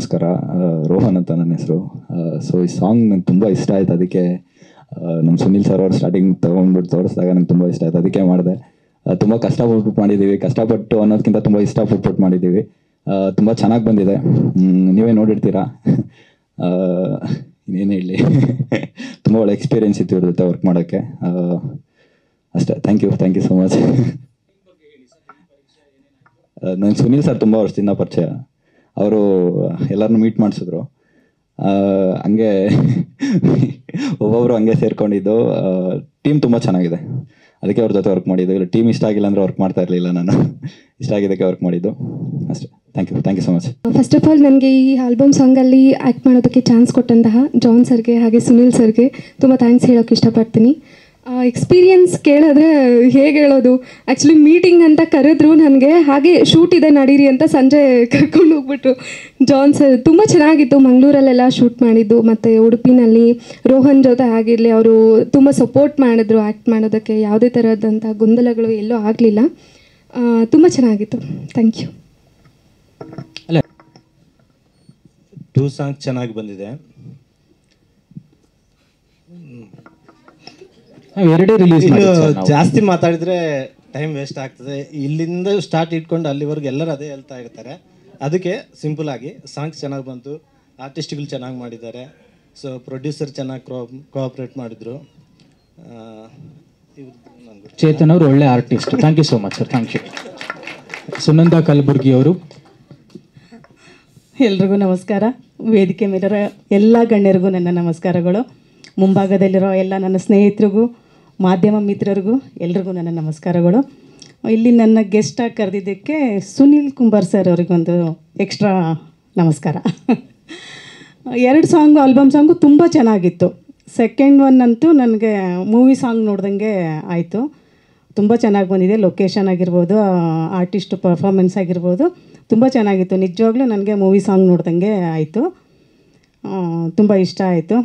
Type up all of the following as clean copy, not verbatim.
ನಮಸ್ಕಾರ. ರೋಹನ್ ಅಂತ ನನ್ನ ಹೆಸರು. ಸೊ ಈ ಸಾಂಗ್ ನಂಗೆ ತುಂಬ ಇಷ್ಟ ಆಯ್ತು. ಅದಕ್ಕೆ ನಮ್ಮ ಸುನಿಲ್ ಸರ್ ಅವ್ರು ಸ್ಟಾರ್ಟಿಂಗ್ ತೊಗೊಂಡ್ಬಿಟ್ಟು ತೋರಿಸಿದಾಗ ನಂಗೆ ತುಂಬ ಇಷ್ಟ ಆಯ್ತು, ಅದಕ್ಕೆ ಮಾಡಿದೆ. ತುಂಬ ಕಷ್ಟಪಟ್ಟು ಮಾಡಿದ್ದೀವಿ, ಕಷ್ಟಪಟ್ಟು ಅನ್ನೋದಕ್ಕಿಂತ ತುಂಬ ಇಷ್ಟಪಟ್ಟು ಮಾಡಿದ್ದೀವಿ. ತುಂಬ ಚೆನ್ನಾಗಿ ಬಂದಿದೆ, ನೀವೇ ನೋಡಿರ್ತೀರಾ. ಇನ್ನೇನು ಹೇಳಿ, ತುಂಬ ಒಳ್ಳೆ ಎಕ್ಸ್ಪೀರಿಯೆನ್ಸ್ ಇತ್ತು ಇವ್ರ ಜೊತೆ ವರ್ಕ್ ಮಾಡೋಕ್ಕೆ. ಅಷ್ಟೇ. Thank you so much. ನಂಗೆ ಸುನಿಲ್ ಸರ್ ತುಂಬ ವರ್ಷದಿಂದ ಪರಿಚಯ. ಅವರು ಎಲ್ಲರನ್ನೂ ಮೀಟ್ ಮಾಡಿಸಿದ್ರು. ಹಂಗೆ ಒಬ್ಬೊಬ್ಬರು ಹಂಗೆ ಸೇರ್ಕೊಂಡಿದ್ದು. ಟೀಮ್ ತುಂಬ ಚೆನ್ನಾಗಿದೆ, ಅದಕ್ಕೆ ಅವ್ರ ಜೊತೆ ವರ್ಕ್ ಮಾಡಿದ್ದು. ಇಲ್ಲ ಟೀಮ್ ಇಷ್ಟ ಆಗಿಲ್ಲ ಅಂದರೆ ವರ್ಕ್ ಮಾಡ್ತಾ ಇರಲಿಲ್ಲ ನಾನು. ಇಷ್ಟ ಆಗಿದ್ದಕ್ಕೆ ವರ್ಕ್ ಮಾಡಿದ್ದು ಅಷ್ಟೇ. Thank you so much. First of all ನನಗೆ ಈ ಆಲ್ಬಮ್ ಸಾಂಗಲ್ಲಿ ಆ್ಯಕ್ಟ್ ಮಾಡೋದಕ್ಕೆ ಚಾನ್ಸ್ ಕೊಟ್ಟಂತಹ ಜಾನ್ ಸರ್ಗೆ ಹಾಗೆ ಸುನಿಲ್ ಸರ್ಗೆ ತುಂಬ ಥ್ಯಾಂಕ್ಸ್ ಹೇಳೋಕ್ಕೆ ಇಷ್ಟಪಡ್ತೀನಿ. ಎಕ್ಸ್ಪೀರಿಯನ್ಸ್ ಕೇಳಿದ್ರೆ ಹೇಗೆ ಹೇಳೋದು, ಆ್ಯಕ್ಚುಲಿ ಮೀಟಿಂಗ್ ಅಂತ ಕರೆದ್ರು ನನಗೆ, ಹಾಗೆ ಶೂಟ್ ಇದೆ ನಡೀರಿ ಅಂತ ಸಂಜೆ ಕರ್ಕೊಂಡು ಹೋಗ್ಬಿಟ್ರು ಜಾನ್ ಸರ್. ತುಂಬ ಚೆನ್ನಾಗಿತ್ತು. ಮಂಗಳೂರಲ್ಲೆಲ್ಲ ಶೂಟ್ ಮಾಡಿದ್ದು, ಮತ್ತು ಉಡುಪಿನಲ್ಲಿ ರೋಹನ್ ಜೊತೆ ಆಗಿರಲಿ, ಅವರು ತುಂಬ ಸಪೋರ್ಟ್ ಮಾಡಿದ್ರು ಆ್ಯಕ್ಟ್ ಮಾಡೋದಕ್ಕೆ. ಯಾವುದೇ ಥರದಂಥ ಗೊಂದಲಗಳು ಎಲ್ಲೂ ಆಗಲಿಲ್ಲ. ತುಂಬ ಚೆನ್ನಾಗಿತ್ತು. Thank you. ಅಲ್ಲ, 2 ಸಾಂಗ್ ಚೆನ್ನಾಗಿ ಬಂದಿದೆ. ಎರಡೇ ರಿಲೀಸ್ ಜಾಸ್ತಿ ಮಾತಾಡಿದ್ರೆ ಟೈಮ್ ವೇಸ್ಟ್ ಆಗ್ತದೆ. ಇಲ್ಲಿಂದ ಸ್ಟಾರ್ಟ್ ಇಟ್ಕೊಂಡು ಅಲ್ಲಿವರೆಗೂ ಎಲ್ಲರೂ ಅದೇ ಹೇಳ್ತಾ ಇರ್ತಾರೆ. ಅದಕ್ಕೆ ಸಿಂಪಲ್ ಆಗಿ ಸಾಂಗ್ಸ್ ಚೆನ್ನಾಗಿ ಬಂತು, ಆರ್ಟಿಸ್ಟ್ಗಳು ಚೆನ್ನಾಗಿ ಮಾಡಿದ್ದಾರೆ. ಸೊ ಪ್ರೊಡ್ಯೂಸರ್ ಚೆನ್ನಾಗಿ ಕೋಆಪ್ರೇಟ್ ಮಾಡಿದ್ರು. ಚೇತನ್ ಅವರು ಒಳ್ಳೆ artist. Thank you so much sir. Thank you. Sunanda Kalaburagi ಅವರು. ಎಲ್ರಿಗೂ ನಮಸ್ಕಾರ. ವೇದಿಕೆ ಮೇಲಿರೋ ಎಲ್ಲ ಗಣ್ಯರಿಗೂ ನನ್ನ ನಮಸ್ಕಾರಗಳು. ಮುಂಭಾಗದಲ್ಲಿರೋ ಎಲ್ಲ ನನ್ನ ಸ್ನೇಹಿತರಿಗೂ, ಮಾಧ್ಯಮ ಮಿತ್ರರಿಗೂ ಎಲ್ರಿಗೂ ನನ್ನ ನಮಸ್ಕಾರಗಳು. ಇಲ್ಲಿ ನನ್ನ ಗೆಸ್ಟಾಗಿ ಕರೆದಿದ್ದಕ್ಕೆ ಸುನಿಲ್ ಕುಂಬಾರ್ ಸರ್ ಅವರಿಗೊಂದು ಎಕ್ಸ್ಟ್ರಾ ನಮಸ್ಕಾರ. 2 ಸಾಂಗು, ಆಲ್ಬಮ್ ಸಾಂಗು ತುಂಬ ಚೆನ್ನಾಗಿತ್ತು. ಸೆಕೆಂಡ್ ಒನ್ ಅಂತೂ ನನಗೆ ಮೂವಿ ಸಾಂಗ್ ನೋಡ್ದಂಗೆ ಆಯಿತು. ತುಂಬ ಚೆನ್ನಾಗಿ ಬಂದಿದೆ. ಲೊಕೇಶನ್ ಆಗಿರ್ಬೋದು, ಆರ್ಟಿಸ್ಟ್ ಪರ್ಫಾರ್ಮೆನ್ಸ್ ಆಗಿರ್ಬೋದು, ತುಂಬ ಚೆನ್ನಾಗಿತ್ತು. ನಿಜವಾಗ್ಲೂ ನನಗೆ ಮೂವಿ ಸಾಂಗ್ ನೋಡ್ದಂಗೆ ಆಯಿತು. ತುಂಬ ಇಷ್ಟ ಆಯಿತು.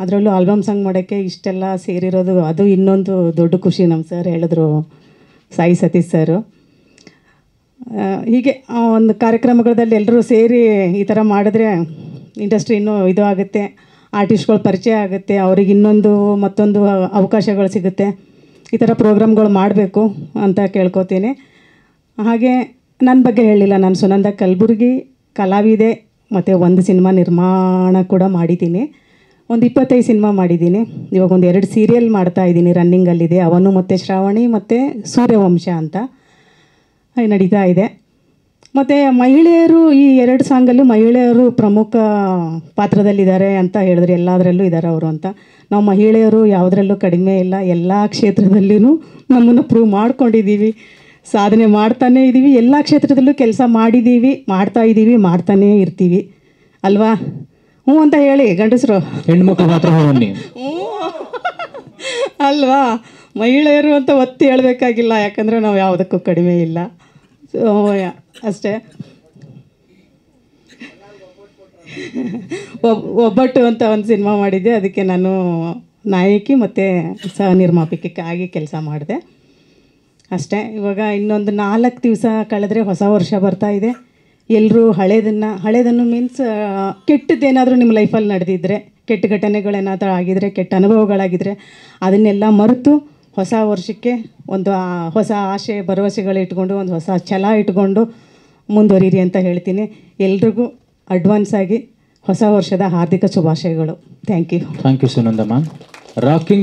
ಅದರಲ್ಲೂ ಆಲ್ಬಮ್ ಸಾಂಗ್ ಮಾಡೋಕ್ಕೆ ಇಷ್ಟೆಲ್ಲ ಸೇರಿರೋದು ಅದು ಇನ್ನೊಂದು ದೊಡ್ಡ ಖುಷಿ. ನಮ್ಮ ಸರ್ ಹೇಳಿದ್ರು, ಸಾಯಿ ಸತೀಶ್ ಸರು. ಹೀಗೆ ಒಂದು ಕಾರ್ಯಕ್ರಮಗಳಲ್ಲಿ ಎಲ್ಲರೂ ಸೇರಿ ಈ ಥರ ಮಾಡಿದ್ರೆ ಇಂಡಸ್ಟ್ರಿ ಇನ್ನೂ ಇದು ಆಗುತ್ತೆ, ಆರ್ಟಿಸ್ಟ್ಗಳು ಪರಿಚಯ ಆಗುತ್ತೆ, ಅವ್ರಿಗೆ ಇನ್ನೊಂದು ಮತ್ತೊಂದು ಅವಕಾಶಗಳು ಸಿಗುತ್ತೆ. ಈ ಥರ ಪ್ರೋಗ್ರಾಮ್ಗಳು ಮಾಡಬೇಕು ಅಂತ ಕೇಳ್ಕೊತೀನಿ. ಹಾಗೆ ನನ್ನ ಬಗ್ಗೆ ಹೇಳಿಲ್ಲ, ನಾನು ಸುನಂದ ಕಲಬುರ್ಗಿ ಕಲಾವಿದೆ, ಮತ್ತು 1 ಸಿನಿಮಾ ನಿರ್ಮಾಣ ಕೂಡ ಮಾಡಿದ್ದೀನಿ. ಒಂದು 25 ಸಿನಿಮಾ ಮಾಡಿದ್ದೀನಿ. ಇವಾಗ ಒಂದು 2 ಸೀರಿಯಲ್ ಮಾಡ್ತಾಯಿದ್ದೀನಿ, ರನ್ನಿಂಗಲ್ಲಿದೆ. ಅವನು ಮತ್ತು ಶ್ರಾವಣಿ ಮತ್ತು ಸೂರ್ಯವಂಶ ಅಂತ ನಡೀತಾ ಇದೆ. ಮತ್ತು ಮಹಿಳೆಯರು ಈ 2 ಸಾಂಗಲ್ಲೂ ಮಹಿಳೆಯರು ಪ್ರಮುಖ ಪಾತ್ರದಲ್ಲಿದ್ದಾರೆ ಅಂತ ಹೇಳಿದ್ರು. ಎಲ್ಲದರಲ್ಲೂ ಇದ್ದಾರೆ ಅವರು ಅಂತ. ನಾವು ಮಹಿಳೆಯರು ಯಾವುದರಲ್ಲೂ ಕಡಿಮೆ ಇಲ್ಲ, ಎಲ್ಲ ಕ್ಷೇತ್ರದಲ್ಲೂ ನಮ್ಮನ್ನು ಪ್ರೂವ್ ಮಾಡ್ಕೊಂಡಿದ್ದೀವಿ, ಸಾಧನೆ ಮಾಡ್ತಾನೇ ಇದ್ದೀವಿ. ಎಲ್ಲ ಕ್ಷೇತ್ರದಲ್ಲೂ ಕೆಲಸ ಮಾಡಿದ್ದೀವಿ, ಮಾಡ್ತಾನೇ ಇರ್ತೀವಿ ಅಲ್ವಾ? ಹ್ಞೂ ಅಂತ ಹೇಳಿ ಗಂಡಸರು. ಹೆಣ್ಮಕ್ಳು ಮಾತ್ರ ಬನ್ನಿ ಅಲ್ವಾ? ಮಹಿಳೆಯರು ಅಂತ ಒತ್ತಿ ಹೇಳಬೇಕಾಗಿಲ್ಲ, ಯಾಕಂದರೆ ನಾವು ಯಾವುದಕ್ಕೂ ಕಡಿಮೆ ಇಲ್ಲ. ಸೊ ಅಷ್ಟೇ. ಒಬ್ಬಟ್ಟು ಅಂತ ಒಂದು ಸಿನಿಮಾ ಮಾಡಿದ್ದೆ, ಅದಕ್ಕೆ ನಾನು ನಾಯಕಿ ಮತ್ತು ಸಹ ನಿರ್ಮಾಪಕಿ ಆಗಿ ಕೆಲಸ ಮಾಡಿದೆ ಅಷ್ಟೇ. ಇವಾಗ ಇನ್ನೊಂದು 4 ದಿವಸ ಕಳೆದ್ರೆ ಹೊಸ ವರ್ಷ ಬರ್ತಾ ಇದೆ. ಎಲ್ಲರೂ ಹಳೇದನ್ನು ಮೀನ್ಸ್ ಕೆಟ್ಟದ್ದೇನಾದರೂ ನಿಮ್ಮ ಲೈಫಲ್ಲಿ ನಡೆದಿದ್ದರೆ, ಕೆಟ್ಟ ಘಟನೆಗಳೇನಾದರೂ ಆಗಿದರೆ, ಕೆಟ್ಟ ಅನುಭವಗಳಾಗಿದ್ದರೆ ಅದನ್ನೆಲ್ಲ ಮರೆತು ಹೊಸ ವರ್ಷಕ್ಕೆ ಒಂದು ಹೊಸ ಆಸೆ ಭರವಸೆಗಳು ಇಟ್ಕೊಂಡು, ಒಂದು ಹೊಸ ಛಲ ಇಟ್ಕೊಂಡು ಮುಂದುವರಿರಿ ಅಂತ ಹೇಳ್ತೀನಿ. ಎಲ್ರಿಗೂ ಅಡ್ವಾನ್ಸ್ ಆಗಿ ಹೊಸ ವರ್ಷದ ಹಾರ್ದಿಕ ಶುಭಾಶಯಗಳು. Thank you. ಥ್ಯಾಂಕ್ ಯು ಸುನಂದಮ್ಮ. ರಾಕಿಂಗ್